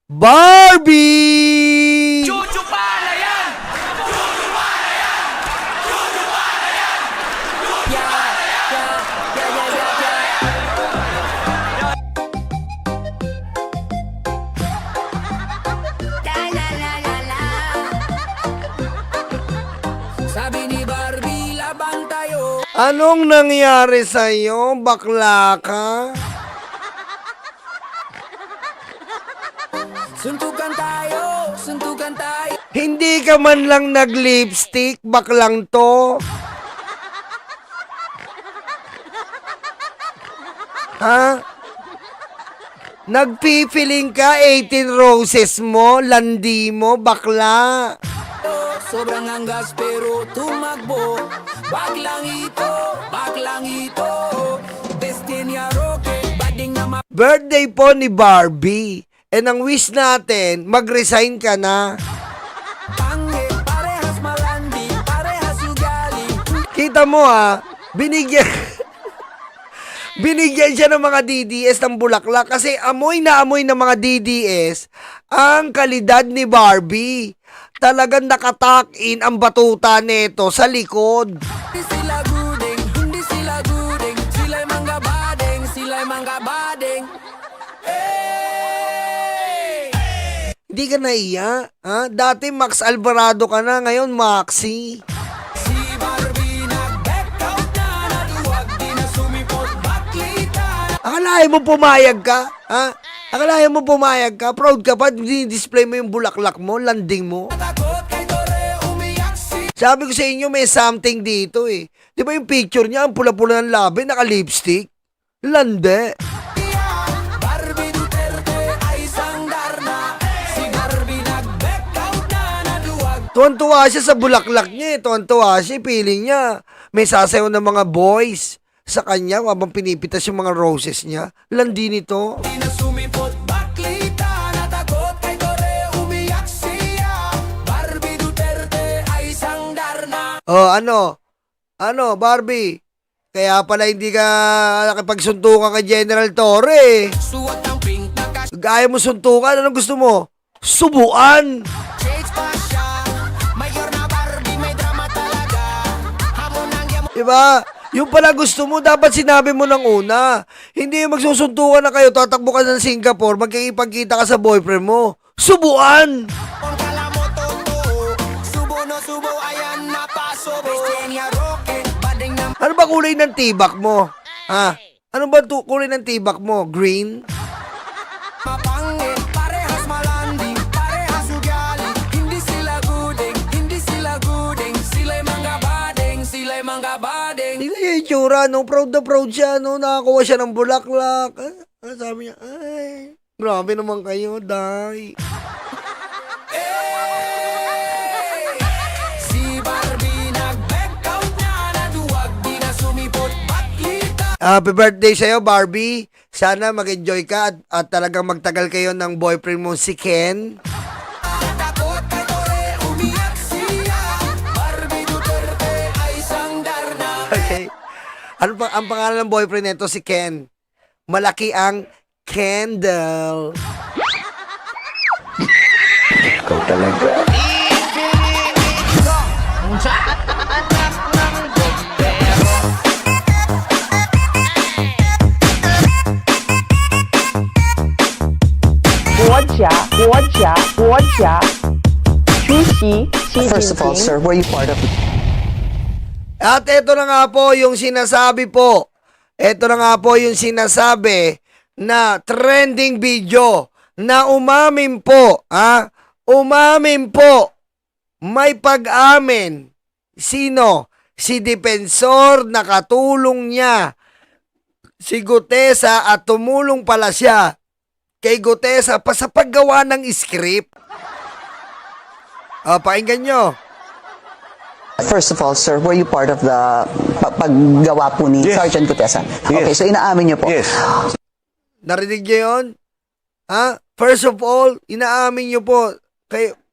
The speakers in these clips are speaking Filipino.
Barbie! Chuchu pala yan! Chuchu pala yan! Chuchu pala yan! Sabi ni Barbie, laban tayo. Anong nangyari sa'yo, bakla ka? Suntukan tayo, suntukan tayo. Hindi ka man lang nag-lipstick, baklang to. Ha? Nagpipiling ka 18 roses mo, landi mo, bakla. Sobrang anggas pero tumakbo. Baklang ito. Destiny rocket, bading na Birthday po ni Barbie. And ang wish natin, mag-resign ka na. mapangit. Parehas malandi, parehas ugali. Kita mo binigyan binigyan siya ng mga DDS ng bulaklak kasi amoy na amoy ng mga DDS ang kalidad ni Barbie. Talagang nakatakin ang batuta nito sa likod. Hindi sila gudeng, hindi sila gudeng. Sila'y mga badeng, sila'y mga badeng. Hey! Hindi ka naiya, ha? Dati Max Alvarado ka na, ngayon Maxi. Si Barbie nag-back out na. Naluwag di na sumipot, baklita. Akalain mo pumayag ka, ha? Akalain mo pumayag ka? Proud ka pa? Display mo yung bulaklak mo, landing mo. Takot kay Tore, umiyak si Sabi ko sa inyo, may something dito eh. Di ba yung picture niya, ang pula-pula ng labi, naka-lipstick? Lande. Barbie Duterte ay sangdar na. Si Barbie nag-back out na. Naluwag Tuwan-tuwa siya sa bulaklak niya eh. Tuwan-tuwa siya, feeling niya. May sasayaw ng mga boys sa kanya habang pinipitas yung mga roses niya. Landi nito. di na sumipot, baklita. Natakot kay Tore, umiyak siya. Barbie Duterte ay sangdar na. Oh, ano, Barbie? Kaya pala hindi ka nakipagsuntukan kay General Torre. Suot ng pink na Gaya mo suntukan, anong gusto mo? Subuan! shades pa siya. Mayor na Barbie, may drama talaga. Hamon ang yamo. Diba? Yung pala gusto mo, dapat sinabi mo ng una. Hindi yung magsusuntukan na kayo, tatakbo ka ng Singapore, magkikipagkita ka sa boyfriend mo. Subuan! Kung kala mo totoo, subo no subo, ayan na paso. Destiny rocket, bading na Ano ba kulay ng tibak mo? Ha? Ano ba kulay ng tibak mo? Green? mapangit. Parehas malandi, parehas ugali. Hindi sila gudeng, hindi sila gudeng. Sila'y mga badeng, sila'y mga badeng. Tingnan niya yung itsura, no? Proud na proud siya, no? Nakakuha siya ng bulaklak. Sabi niya, ay, grabe naman kayo, day. Hey! Si Barbie nag-back out na. Naduwag, di na sumipot, baklita. Happy birthday sa'yo, Barbie. Sana mag-enjoy ka at talagang magtagal kayo ng boyfriend mo si Ken. Natakot kay Tore, umiyak siya. Barbie Duterte ay sangdar na. Okay. Ano pa ang pangalan ng boyfriend nito si Ken? Malaki ang Kendall. Ikaw talaga.国家出席习 First 近 of all, 平 sir, were you part of At ito na nga po yung sinasabi po. Ito na nga po yung sinasabi na trending video na umamin po. Umamin po. May pag-amin. Sino? Si Depensor na katulong niya. Si Gutesa at tumulong pala siya kay Gutesa pa sa paggawa ng script. Pakinggan nyo. First of all, sir, were you part of the paggawa po ni Yes. Sergeant Gutesa? Yes. Okay, so inaamin niyo po. Yes. Narinig niyo yun? First of all, inaamin niyo po,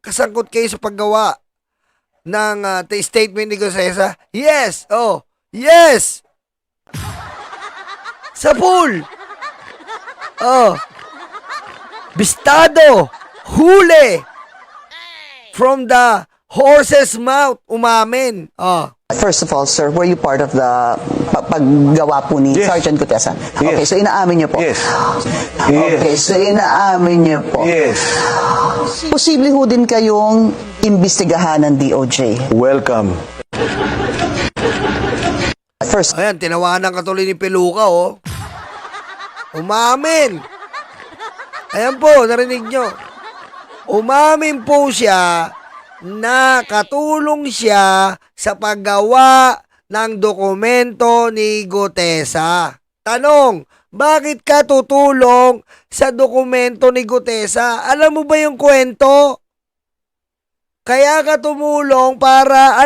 kasangkot kayo sa paggawa ng statement ni Gutesa. Yes! Oh! Yes! Sa pool! Oh! Bistado! huli from the horse's mouth, umamin. Oh. First of all, sir, were you part of the paggawa po ni Yes. Sergeant Gutesa? Yes. Okay, so inaamin niyo po? Yes. Okay, so inaamin niyo po. Yes. Posible ho din kayong imbestigahan ng DOJ. Welcome. First, Ayan, tinawanan ka tuloy ni Peluca, oh. Umamin. Ayan po, narinig nyo. Umamin po siya na katulong siya sa paggawa ng dokumento ni Gutesa. Tanong, bakit ka tutulong sa dokumento ni Gutesa? Alam mo ba yung kwento? Kaya ka tumulong para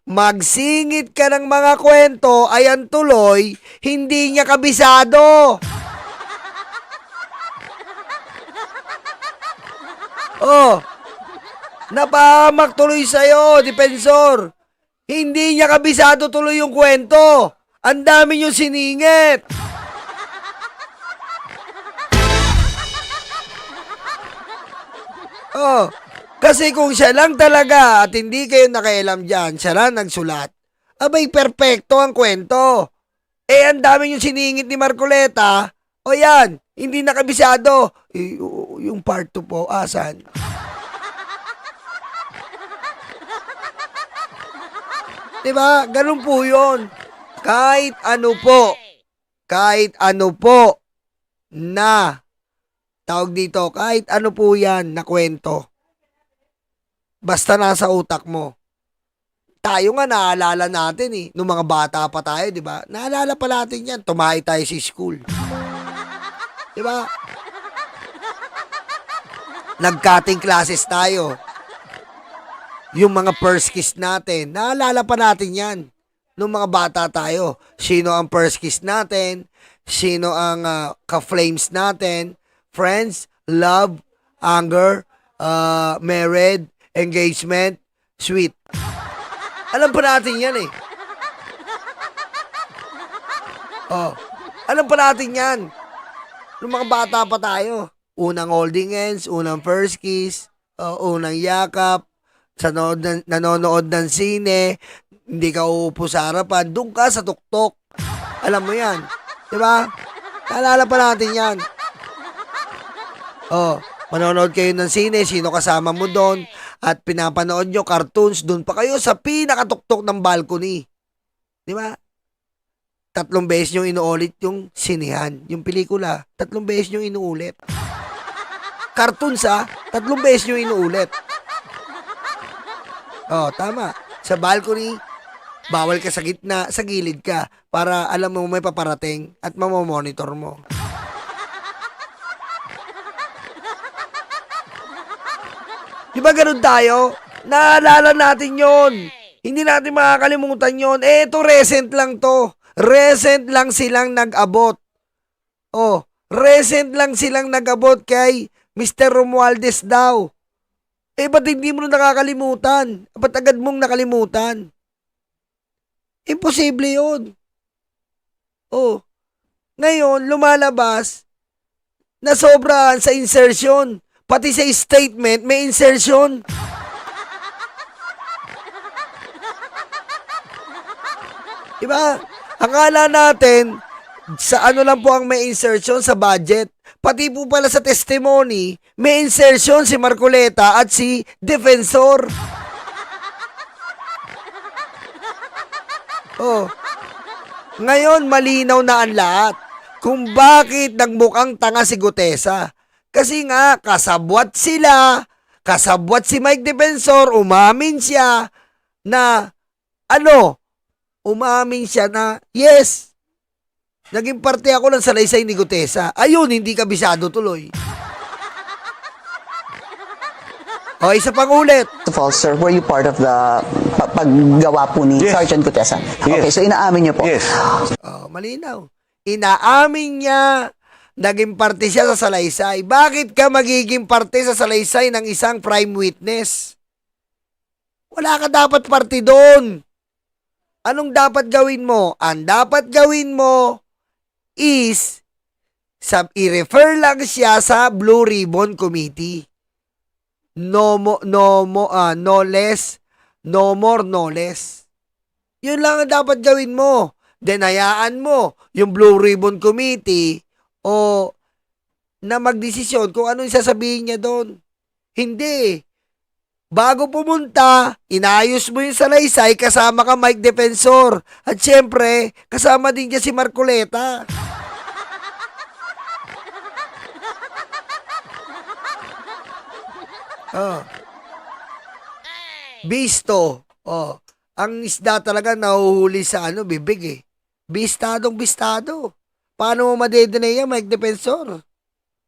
magsingit ka ng mga kwento, ayan tuloy, hindi niya kabisado. Oh, napahamak tuloy sa'yo, depensor. Hindi niya kabisado tuloy yung kwento. Ang dami niyong siningit. Oh, kasi kung siya lang talaga at hindi kayo nakailam dyan, siya lang nagsulat, abay, perpekto ang kwento. Ang dami yung siningit ni Marcoleta. O yan, hindi nakabisado. Yung part 2 po, asan? Diba? Ganun po yun. Kahit ano po na, tawag dito, kahit ano po yan na kwento, basta nasa utak mo. Tayo nga naalala natin nung mga bata pa tayo, di ba? Naalala pa natin yan, tumahay tayo sa school. Di ba? Nag-cutting classes tayo. Yung mga first kiss natin, naalala pa natin yan. Nung mga bata tayo, sino ang first kiss natin, sino ang ka-flames natin, friends, love, anger, married, engagement, sweet. Alam pa natin yan Oh, alam pa natin yan. Nung mga bata pa tayo. Unang holding hands, unang first kiss, unang yakap, nanonood ng sine, hindi ka uupo sa harapan, doon ka sa tuktok. Alam mo yan. Diba? Naalala pa natin yan. Oh, manonood kayo ng sine, sino kasama mo doon, at pinapanood nyo cartoons, doon pa kayo sa pinakatuktok ng balcony. Di ba? 3 beses nyo inuulit yung sinehan, yung pelikula. 3 beses nyo inuulit. Cartoons 3 beses nyo inuulit. Oh, tama. Sa balcony, bawal ka sa gitna, sa gilid ka, para alam mo may paparating at mamomonitor mo. Di ba ganun tayo? Naalala natin yon. Hindi natin makakalimutan yon. Ito, recent lang to. Recent lang silang nag-abot. Oh, recent lang silang nag-abot kay Mr. Romualdez daw. Ba't hindi mo nakakalimutan? Ba't agad mong nakalimutan? Imposible yun. Oh, ngayon, lumalabas na sobrahan sa insertion. Pati sa statement, may insertion. Diba? Akala natin, sa lang po ang may insertion sa budget. Pati po pala sa testimony, may insertion si Marcoleta at si Defensor. Oh. Ngayon, malinaw na ang lahat kung bakit nagmukhang tanga si Gutesa. Kasi nga, kasabwat sila, kasabwat si Mike Defensor, umamin siya na, umamin siya na, yes, naging parte ako ng salaysay ni Gutesa. Ayun, hindi kabisado tuloy. O, isa pang ulit. first of all, sir, were you part of the paggawa po ni Yes. Sergeant Gutesa? Yes. Okay, so inaamin niyo po? Yes. Oh, malinaw. Inaamin niya, naging parte siya sa salaysay. Bakit ka magiging parte sa salaysay ng isang prime witness? Wala ka dapat parte doon. Anong dapat gawin mo? Ang dapat gawin mo is i-refer lang siya sa Blue Ribbon Committee. no less, no more, no less. Yun lang ang dapat gawin mo. Then hayaan mo yung Blue Ribbon Committee o na magdesisyon kung ano yung sasabihin niya doon. Hindi. Bago pumunta, inayos mo yung salaysay, kasama ka Mike Defensor. At syempre, kasama din niya si Marcoleta. Oh. Bisto. Oh. Ang isda talaga nahuhuli sa bibig eh. Bistadong bistado. Paano mo madedenay yan, Mike Defensor?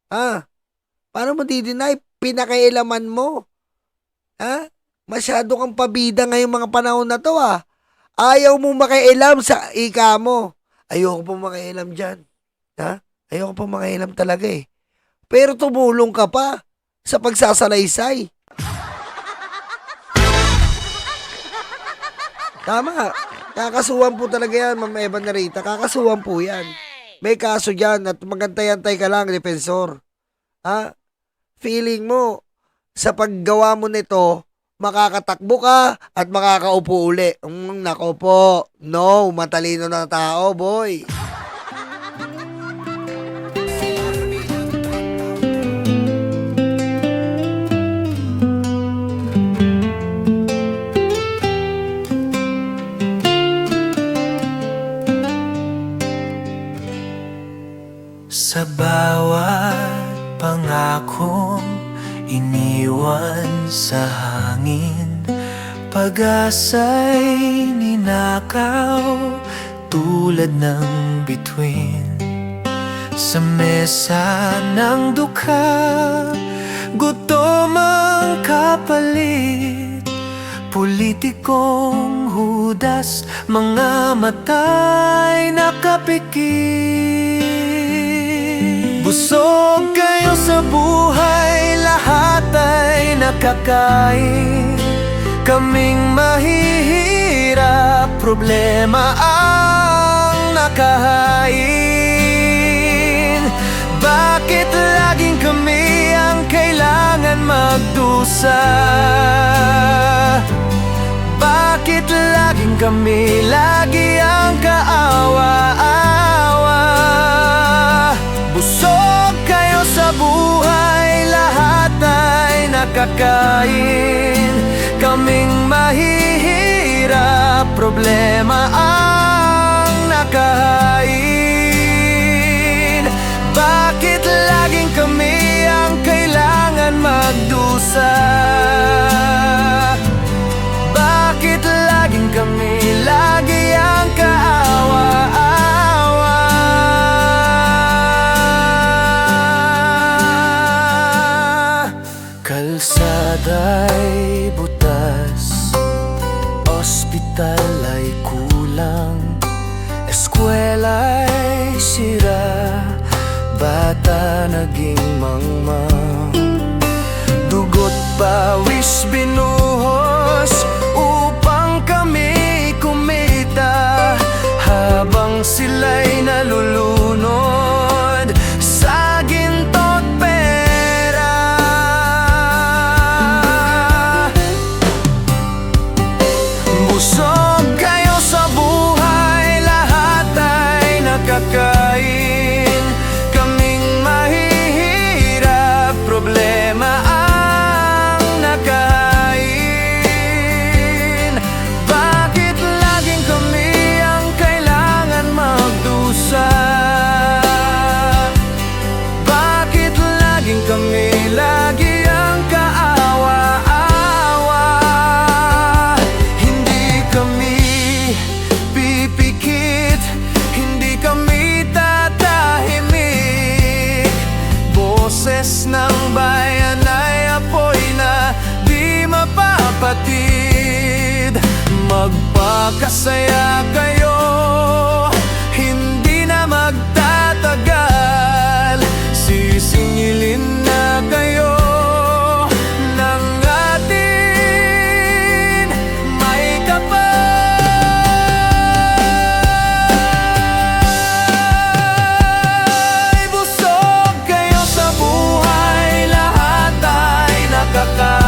Paano mo didenay? Pinakailaman mo. Masyado kang pabida ngayong mga panahon na to Ayaw mo makialam sa ika mo. Ayoko po makialam dyan. Ayoko po makialam talaga eh. Pero tumulong ka pa sa pagsasalaysay. Tama. Kakasuhan po talaga yan, Ma'am Eva Narita. Kakasuhan po yan. May kaso dyan at magantay-antay ka lang, Defensor. Feeling mo, sa paggawa mo nito, makakatakbo ka at makakaupo uli. Nako po. No, matalino na tao, boy. Sa bawat pangakong iniwan sa hangin, pag-asa'y ninakaw tulad ng bituin. Sa mesa ng dukha, gutom ang kapalit. Politikong hudas, mga mata'y nakapikit. Busog kayo sa buhay, lahat ay nakakain. Kaming mahihirap, problema ang nakahain. Bakit laging kami ang kailangan magdusa? Bakit laging kami, lagi ang kaawa-awa? Busog kayo sa buhay, lahat ay nakakain. Kaming mahihirap, problema ang nakahain. Bakit laging kami ang kailangan magdusa? Bakit laging kami, lagi ang kaawa-awa? Kalsada'y butas, ospital ay kulang, eskwela'y sira, bata naging mangmang. Dugot pawis binuhos upang kami kumita, habang sila'y nalulunod sa ginto't pera. Busog kayo sa buhay, lahat ay nakakain. Kaming mahihirap, problema ang nakahain. Bakit laging kami ang kailangan magdusa? Bakit laging kami, lagi ang kaawa-awa? Hindi kami pipikit, hindi kami tatahimik. Boses ng bayan ay apoy na di mapapatid. Magpakasaya kayo, hindi na magtatagal. Sisingilin na kayo ng atin may kapal. Busog kayo sa buhay, lahat ay nakakain.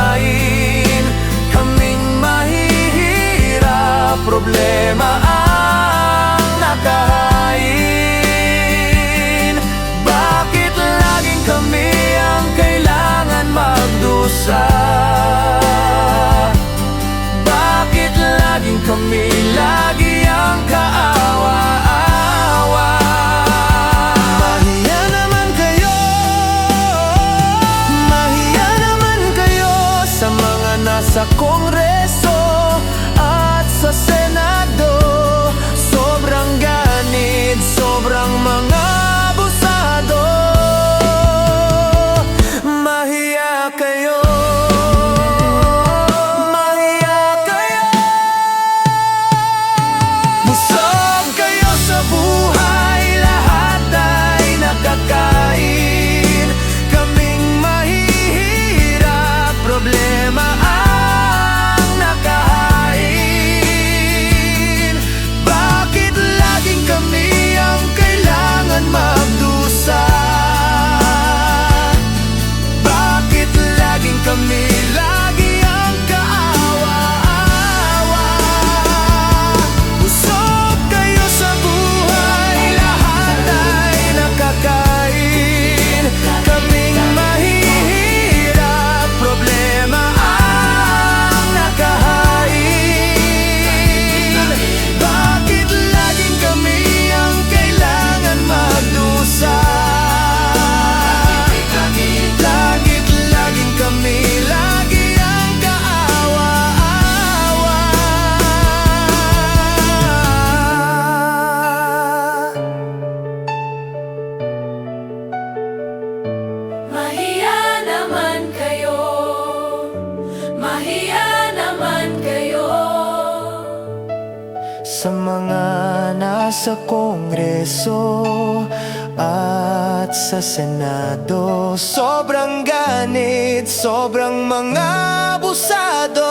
sa Kongreso at sa Senado. Sobrang ganit, sobrang mga abusado.